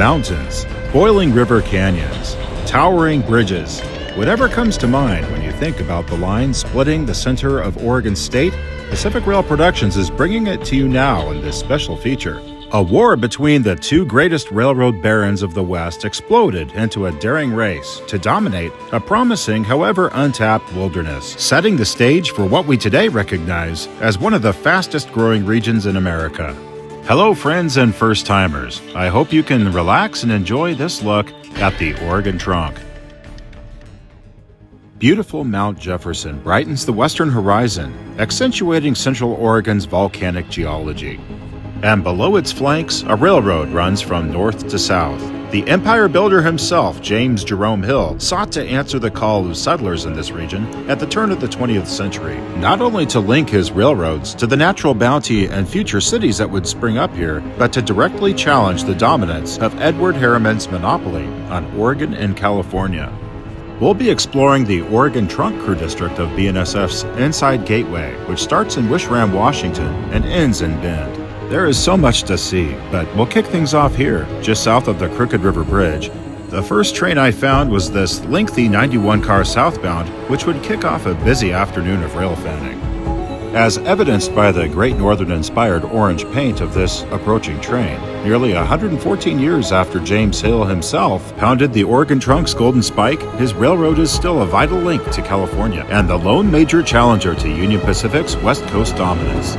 Mountains, boiling river canyons, towering bridges. Whatever comes to mind when you think about the line splitting the center of Oregon State, Pacific Rail Productions is bringing it to you now in this special feature. A war between the two greatest railroad barons of the West exploded into a daring race to dominate a promising, however untapped wilderness, setting the stage for what we today recognize as one of the fastest growing regions in America. Hello friends and first-timers. I hope you can relax and enjoy this look at the Oregon Trunk. Beautiful Mount Jefferson brightens the western horizon, accentuating Central Oregon's volcanic geology. And below its flanks, a railroad runs from north to south. The empire builder himself, James Jerome Hill, sought to answer the call of settlers in this region at the turn of the 20th century, not only to link his railroads to the natural bounty and future cities that would spring up here, but to directly challenge the dominance of Edward Harriman's monopoly on Oregon and California. We'll be exploring the Oregon Trunk Crew District of BNSF's Inside Gateway, which starts in Wishram, Washington, and ends in Bend. There is so much to see, but we'll kick things off here, just south of the Crooked River Bridge. The first train I found was this lengthy 91-car southbound, which would kick off a busy afternoon of rail fanning. As evidenced by the Great Northern-inspired orange paint of this approaching train, nearly 114 years after James Hill himself pounded the Oregon Trunk's golden spike, his railroad is still a vital link to California and the lone major challenger to Union Pacific's West Coast dominance.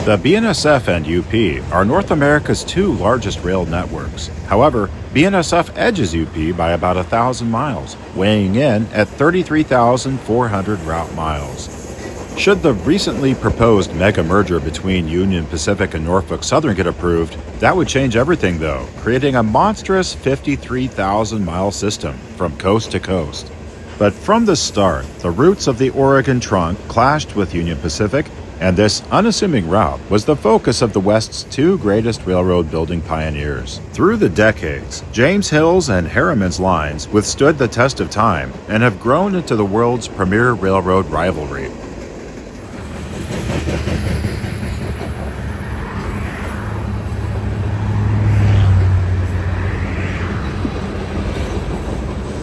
The BNSF and UP are North America's two largest rail networks. However, BNSF edges UP by about 1,000 miles, weighing in at 33,400 route miles. Should the recently proposed mega merger between Union Pacific and Norfolk Southern get approved, that would change everything though, creating a monstrous 53,000-mile system from coast to coast. But from the start, the routes of the Oregon Trunk clashed with Union Pacific, and this unassuming route was the focus of the West's two greatest railroad building pioneers. Through the decades, James Hill's and Harriman's lines withstood the test of time and have grown into the world's premier railroad rivalry.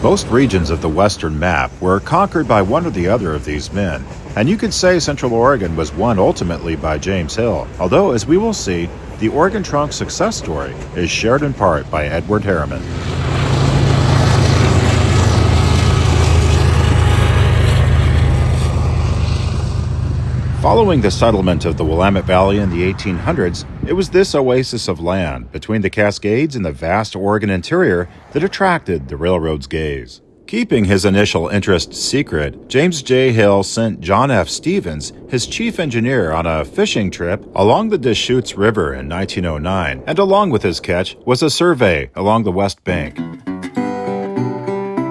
Most regions of the western map were conquered by one or the other of these men, and you could say Central Oregon was won ultimately by James Hill, although, as we will see, the Oregon Trunk success story is shared in part by Edward Harriman. Following the settlement of the Willamette Valley in the 1800s, it was this oasis of land between the Cascades and the vast Oregon interior that attracted the railroad's gaze. Keeping his initial interest secret, James J. Hill sent John F. Stevens, his chief engineer, on a fishing trip along the Deschutes River in 1909, and along with his catch was a survey along the west bank.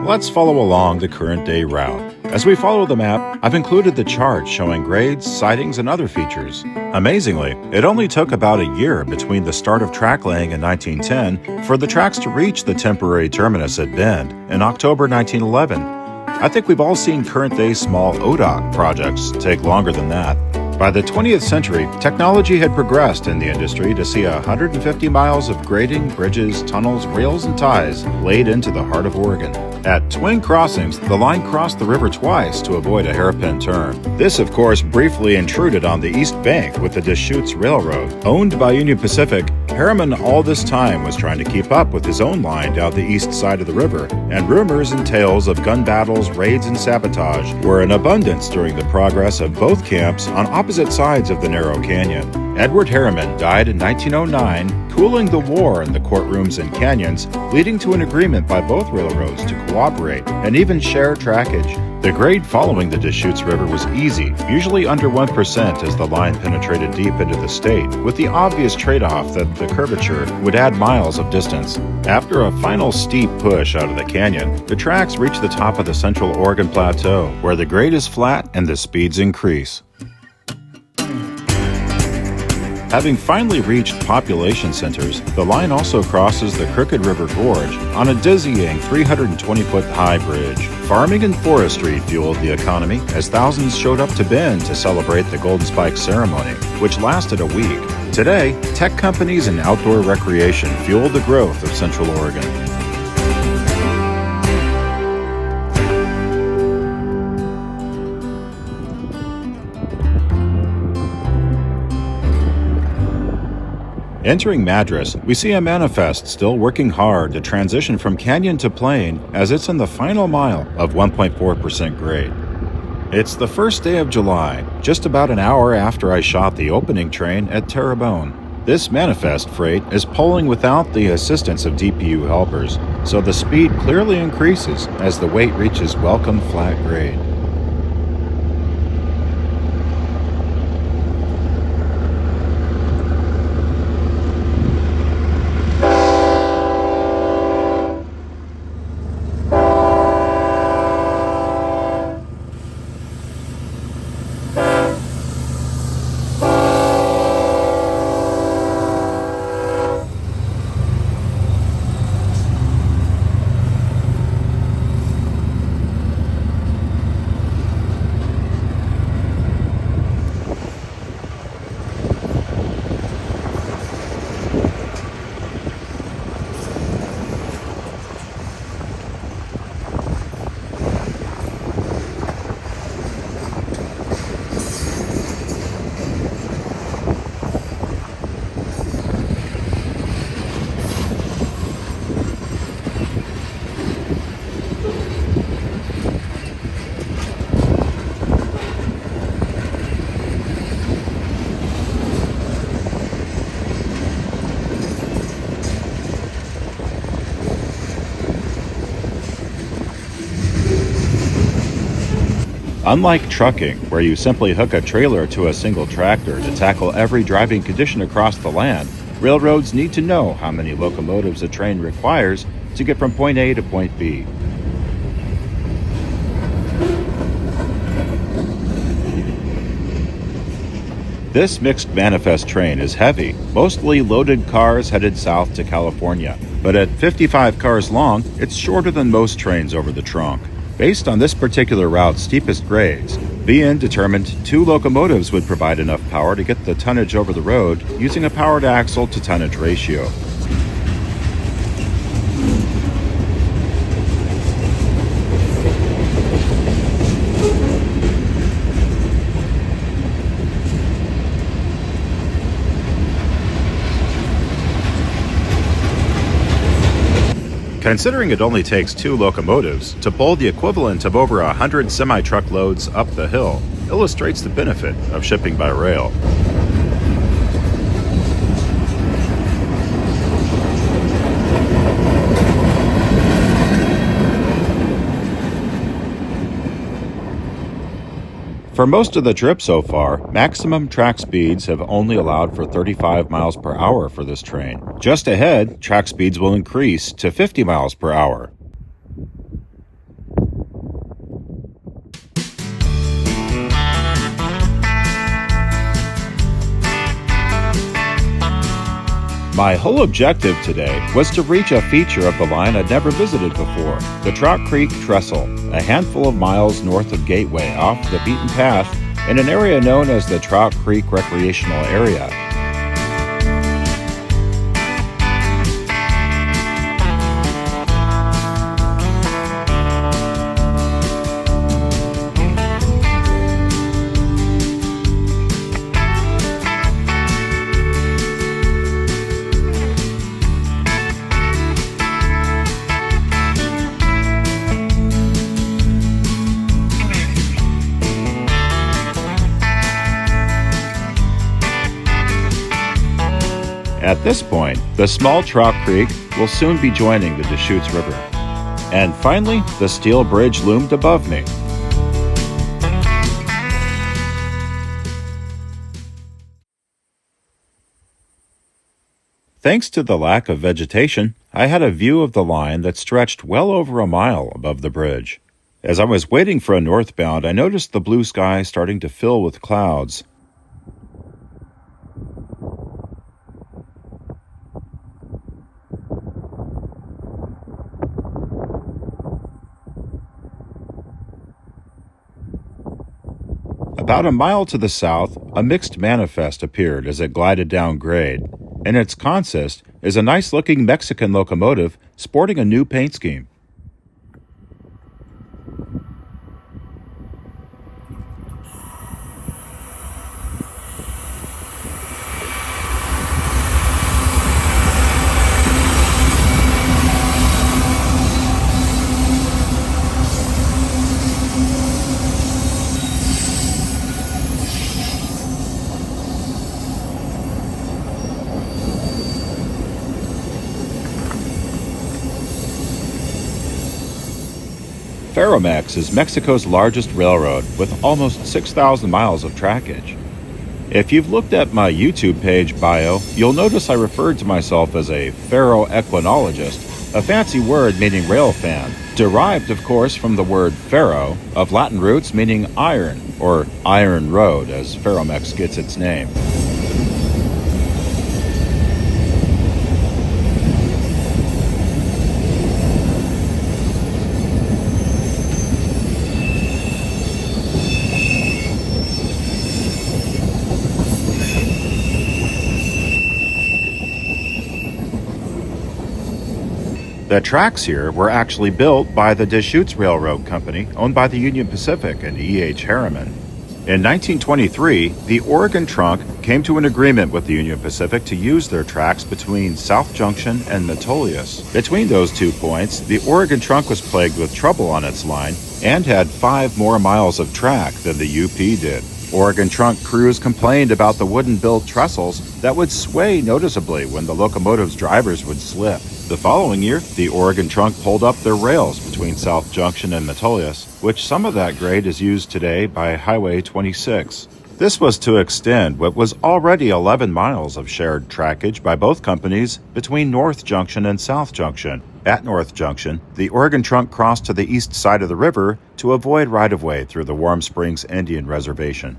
Let's follow along the current-day route. As we follow the map, I've included the chart showing grades, sidings, and other features. Amazingly, it only took about a year between the start of track laying in 1910 for the tracks to reach the temporary terminus at Bend in October 1911. I think we've all seen current-day small ODOT projects take longer than that. By the 20th century, technology had progressed in the industry to see 150 miles of grading, bridges, tunnels, rails, and ties laid into the heart of Oregon. At twin crossings, the line crossed the river twice to avoid a hairpin turn. This, of course, briefly intruded on the east bank with the Deschutes Railroad. Owned by Union Pacific, Harriman all this time was trying to keep up with his own line down the east side of the river, and rumors and tales of gun battles, raids, and sabotage were in abundance during the progress of both camps on opposite sides of the narrow canyon. Edward Harriman died in 1909, cooling the war in the courtrooms and canyons, leading to an agreement by both railroads to cooperate and even share trackage. The grade following the Deschutes River was easy, usually under 1% as the line penetrated deep into the state, with the obvious trade-off that the curvature would add miles of distance. After a final steep push out of the canyon, the tracks reach the top of the Central Oregon Plateau, where the grade is flat and the speeds increase. Having finally reached population centers, the line also crosses the Crooked River Gorge on a dizzying 320-foot-high bridge. Farming and forestry fueled the economy as thousands showed up to Bend to celebrate the Golden Spike ceremony, which lasted a week. Today, tech companies and outdoor recreation fueled the growth of Central Oregon. Entering Madras, we see a manifest still working hard to transition from canyon to plain as it's in the final mile of 1.4% grade. It's the first day of July, just about an hour after I shot the opening train at Terrebonne. This manifest freight is pulling without the assistance of DPU helpers, so the speed clearly increases as the weight reaches welcome flat grade. Unlike trucking, where you simply hook a trailer to a single tractor to tackle every driving condition across the land, railroads need to know how many locomotives a train requires to get from point A to point B. This mixed manifest train is heavy, mostly loaded cars headed south to California, but at 55 cars long, it's shorter than most trains over the trunk. Based on this particular route's steepest grades, BN determined 2 locomotives would provide enough power to get the tonnage over the road using a powered axle to tonnage ratio. Considering it only takes 2 locomotives to pull the equivalent of over 100 semi-truck loads up the hill, illustrates the benefit of shipping by rail. For most of the trip so far, maximum track speeds have only allowed for 35 miles per hour for this train. Just ahead, track speeds will increase to 50 miles per hour. My whole objective today was to reach a feature of the line I'd never visited before, the Trout Creek Trestle, a handful of miles north of Gateway off the beaten path in an area known as the Trout Creek Recreational Area. At this point, the small Trout Creek will soon be joining the Deschutes River. And finally, the steel bridge loomed above me. Thanks to the lack of vegetation, I had a view of the line that stretched well over a mile above the bridge. As I was waiting for a northbound, I noticed the blue sky starting to fill with clouds. About a mile to the south, a mixed manifest appeared as it glided down grade. In its consist is a nice-looking Mexican locomotive sporting a new paint scheme. Ferromex is Mexico's largest railroad with almost 6,000 miles of trackage. If you've looked at my YouTube page bio, you'll notice I referred to myself as a ferroequinologist, a fancy word meaning rail fan, derived of course from the word ferro, of Latin roots meaning iron, or iron road as Ferromex gets its name. The tracks here were actually built by the Deschutes Railroad Company, owned by the Union Pacific and E.H. Harriman. In 1923, the Oregon Trunk came to an agreement with the Union Pacific to use their tracks between South Junction and Metolius. Between those 2 points, the Oregon Trunk was plagued with trouble on its line and had 5 more miles of track than the UP did. Oregon Trunk crews complained about the wooden-built trestles that would sway noticeably when the locomotive's drivers would slip. The following year, the Oregon Trunk pulled up their rails between South Junction and Metolius, which some of that grade is used today by Highway 26. This was to extend what was already 11 miles of shared trackage by both companies between North Junction and South Junction. At North Junction, the Oregon Trunk crossed to the east side of the river to avoid right-of-way through the Warm Springs Indian Reservation.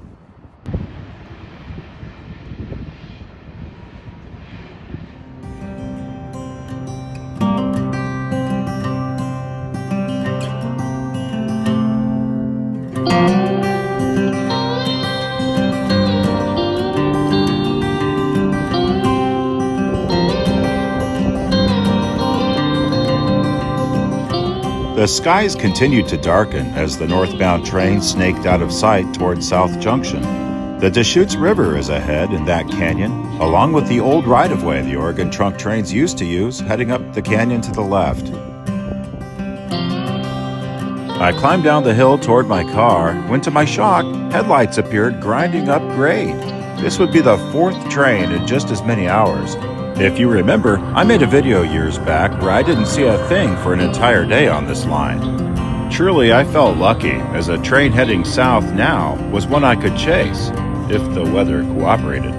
The skies continued to darken as the northbound train snaked out of sight toward South Junction. The Deschutes River is ahead in that canyon, along with the old right-of-way the Oregon Trunk trains used to use heading up the canyon to the left. I climbed down the hill toward my car when, to my shock, headlights appeared grinding up grade. This would be the 4th train in just as many hours. If you remember, I made a video years back where I didn't see a thing for an entire day on this line. Truly, I felt lucky, as a train heading south now was one I could chase, if the weather cooperated.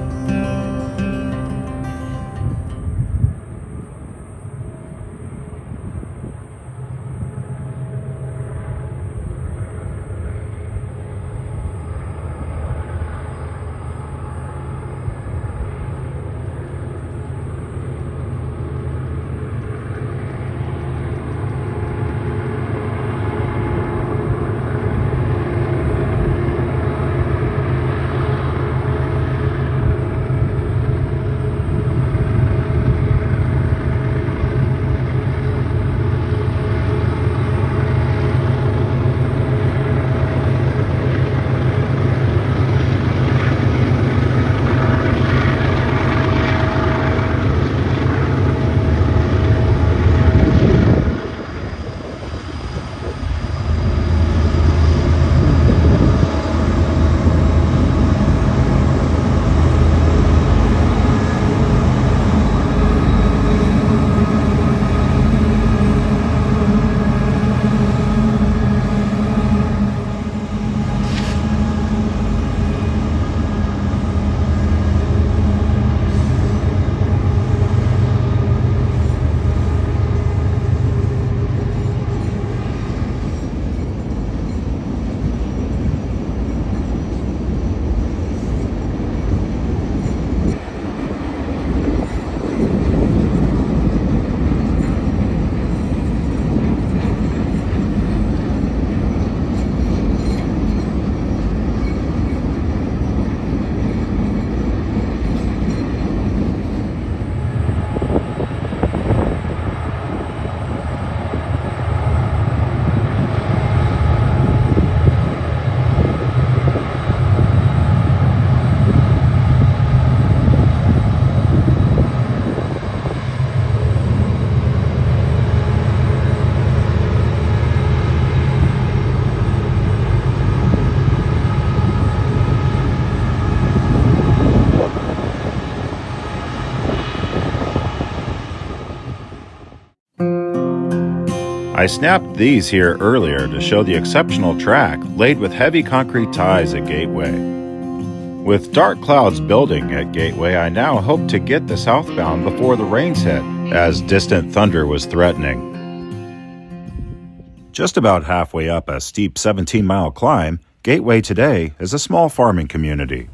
I snapped these here earlier to show the exceptional track laid with heavy concrete ties at Gateway. With dark clouds building at Gateway, I now hope to get the southbound before the rains hit, as distant thunder was threatening. Just about halfway up a steep 17-mile climb, Gateway today is a small farming community.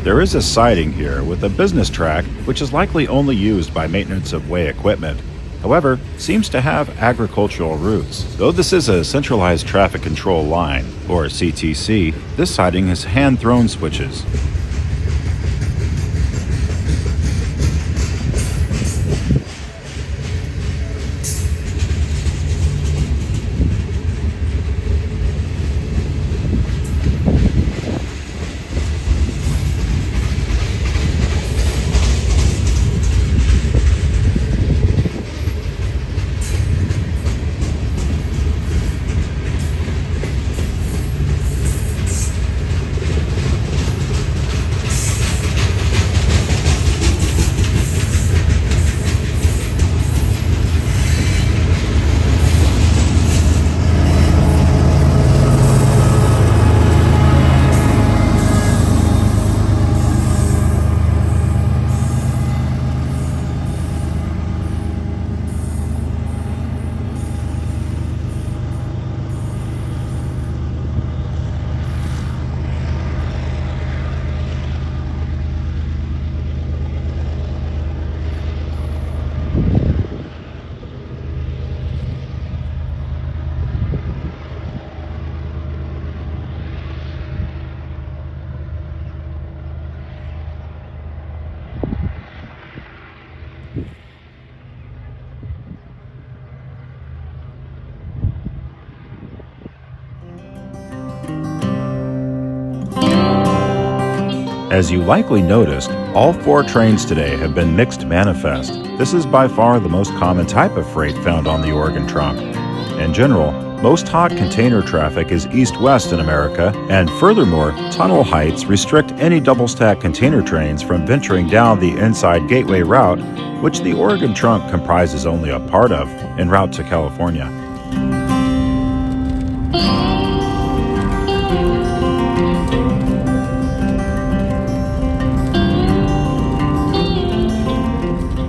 There is a siding here with a business track which is likely only used by maintenance of way equipment. However, seems to have agricultural roots. Though this is a centralized traffic control line, or CTC, this siding has hand-thrown switches. As you likely noticed, all 4 trains today have been mixed manifest. This is by far the most common type of freight found on the Oregon trunk. In general, most hot container traffic is east-west in America, and furthermore, tunnel heights restrict any double-stack container trains from venturing down the inside gateway route, which the Oregon trunk comprises only a part of, en route to California.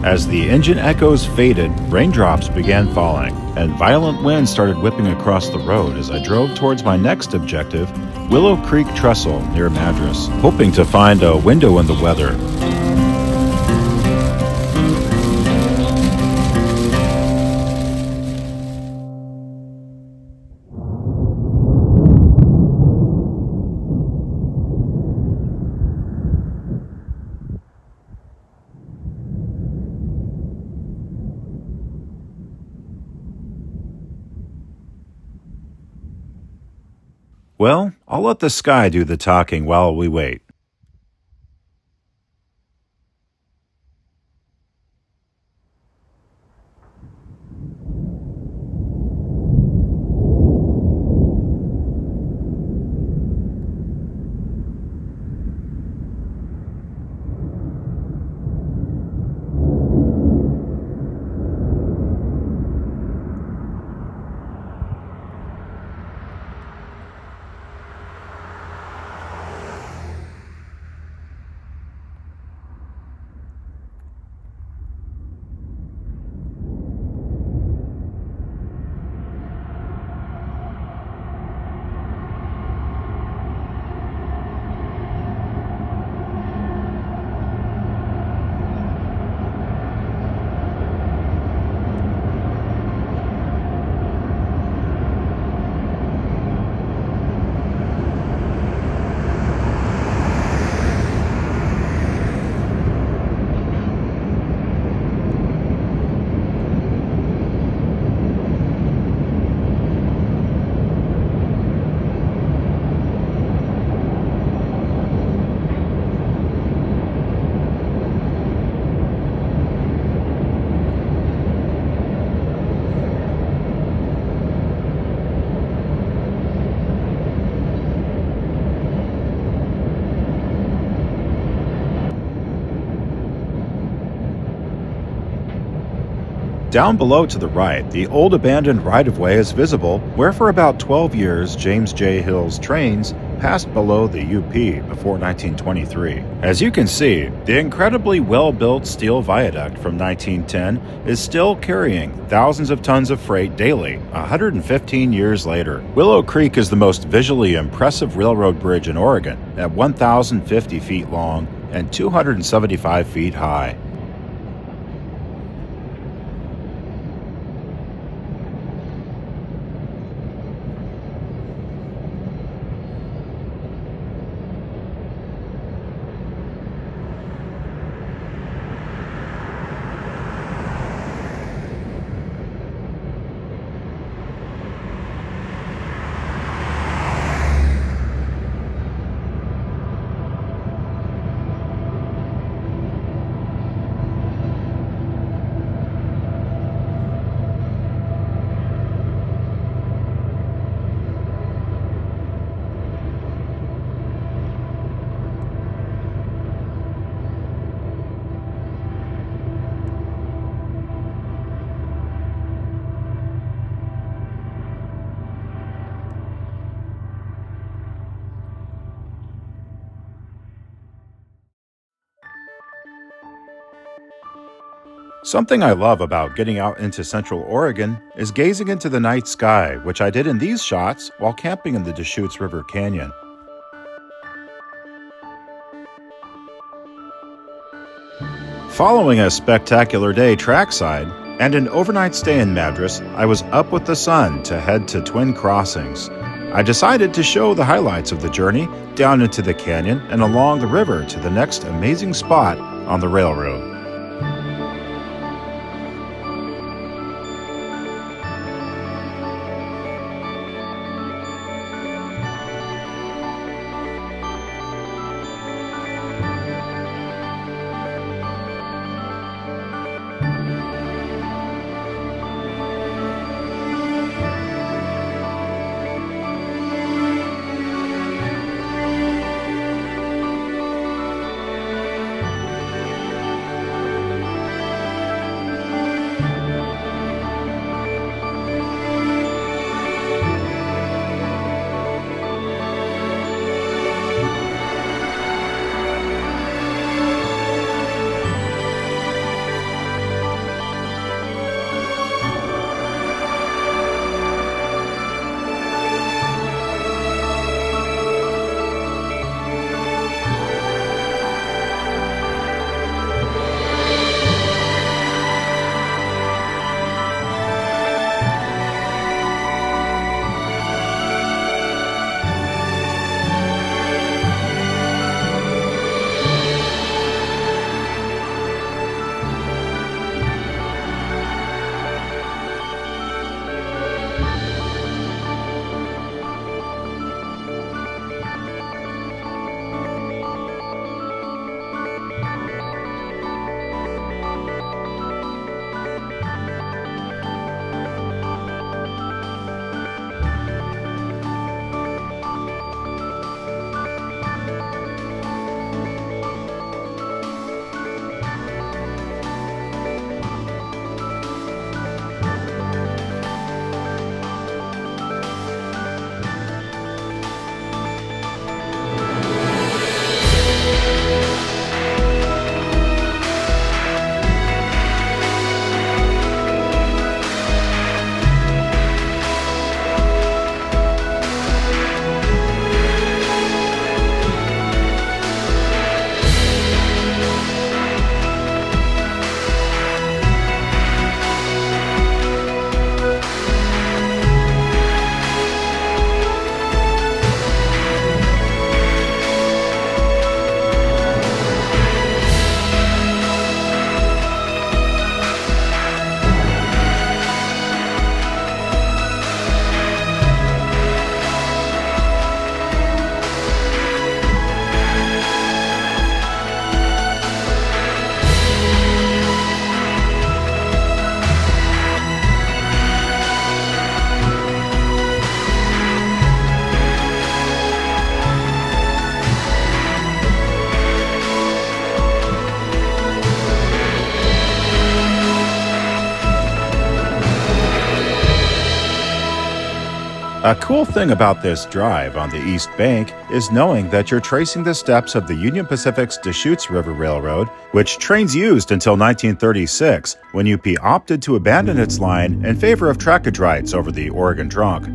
As the engine echoes faded, raindrops began falling, and violent winds started whipping across the road as I drove towards my next objective, Willow Creek Trestle near Madras, hoping to find a window in the weather. Well, I'll let the sky do the talking while we wait. Down below to the right, the old abandoned right-of-way is visible, where for about 12 years James J. Hill's trains passed below the UP before 1923. As you can see, the incredibly well-built steel viaduct from 1910 is still carrying thousands of tons of freight daily, 115 years later. Willow Creek is the most visually impressive railroad bridge in Oregon, at 1,050 feet long and 275 feet high. Something I love about getting out into Central Oregon is gazing into the night sky, which I did in these shots while camping in the Deschutes River Canyon. Following a spectacular day trackside and an overnight stay in Madras, I was up with the sun to head to Twin Crossings. I decided to show the highlights of the journey down into the canyon and along the river to the next amazing spot on the railroad. A cool thing about this drive on the East Bank is knowing that you're tracing the steps of the Union Pacific's Deschutes River Railroad, which trains used until 1936, when UP opted to abandon its line in favor of trackage rights over the Oregon Trunk.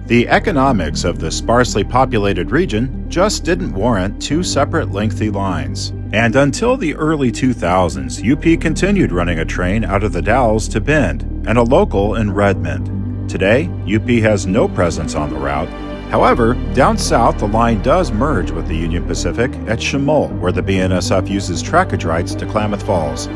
The economics of the sparsely populated region just didn't warrant two separate lengthy lines. And until the early 2000s, UP continued running a train out of the Dalles to Bend and a local in Redmond. Today, UP has no presence on the route. However, down south the line does merge with the Union Pacific at Chemult, where the BNSF uses trackage rights to Klamath Falls.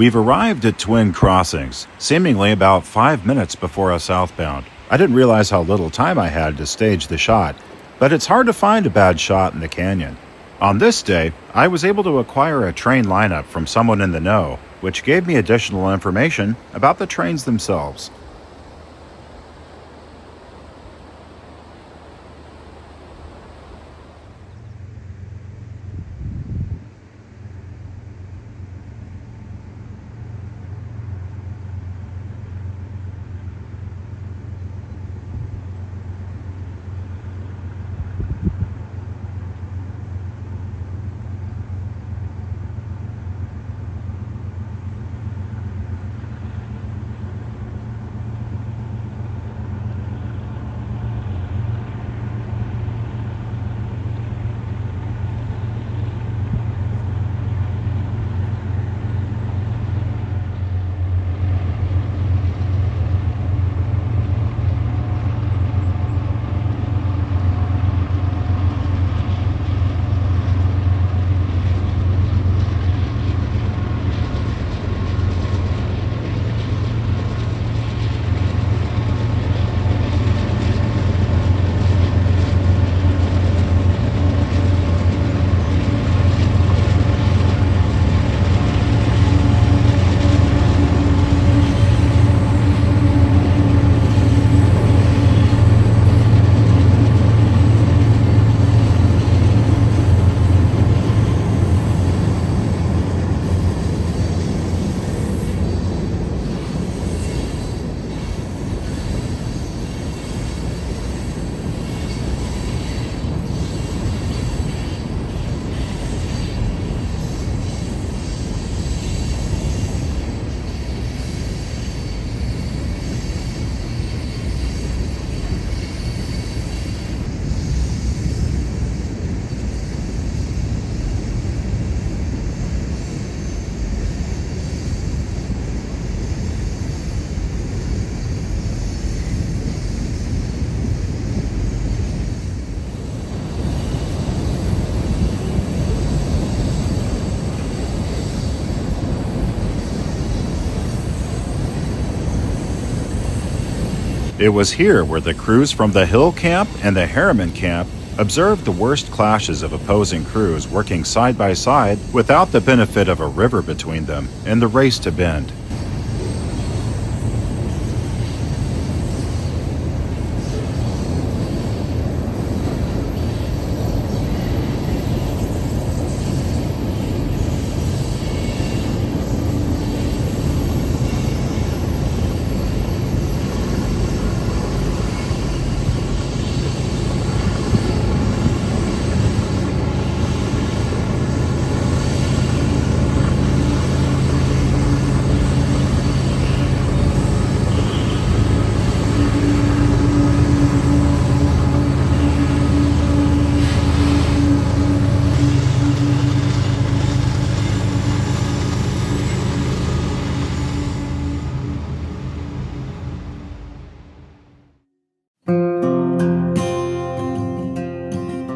We've arrived at Twin Crossings, seemingly about 5 minutes before us southbound. I didn't realize how little time I had to stage the shot, but it's hard to find a bad shot in the canyon. On this day, I was able to acquire a train lineup from someone in the know, which gave me additional information about the trains themselves. It was here where the crews from the Hill Camp and the Harriman Camp observed the worst clashes of opposing crews working side by side without the benefit of a river between them in the race to Bend.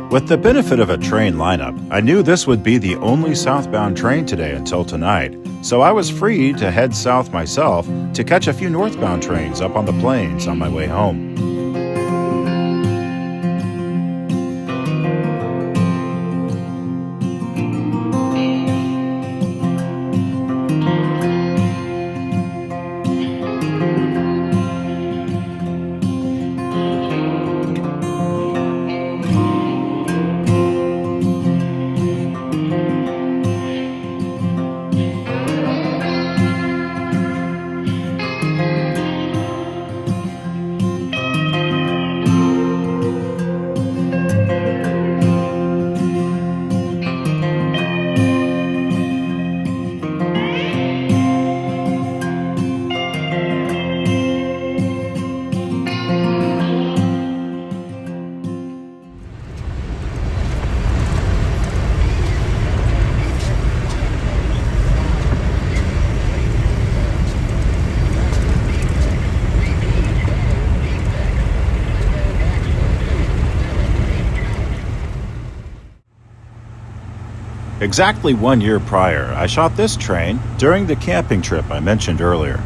With the benefit of a train lineup, I knew this would be the only southbound train today until tonight, so I was free to head south myself to catch a few northbound trains up on the plains on my way home. Exactly 1 year prior, I shot this train during the camping trip I mentioned earlier.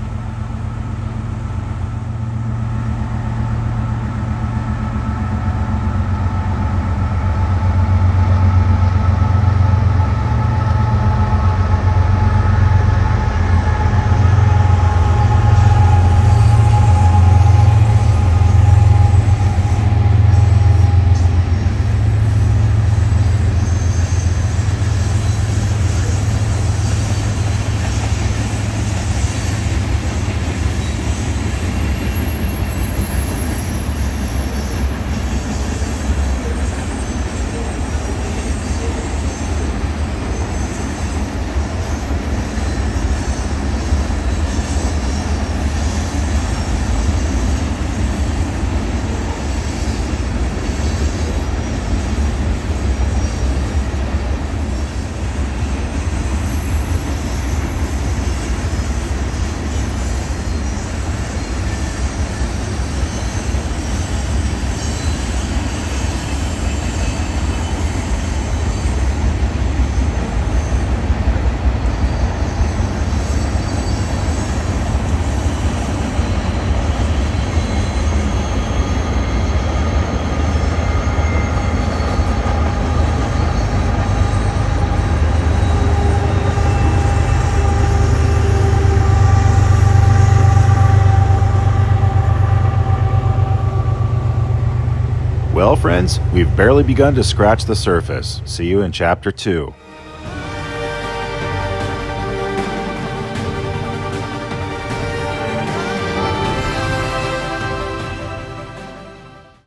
Well, friends, we've barely begun to scratch the surface. See you in Chapter 2.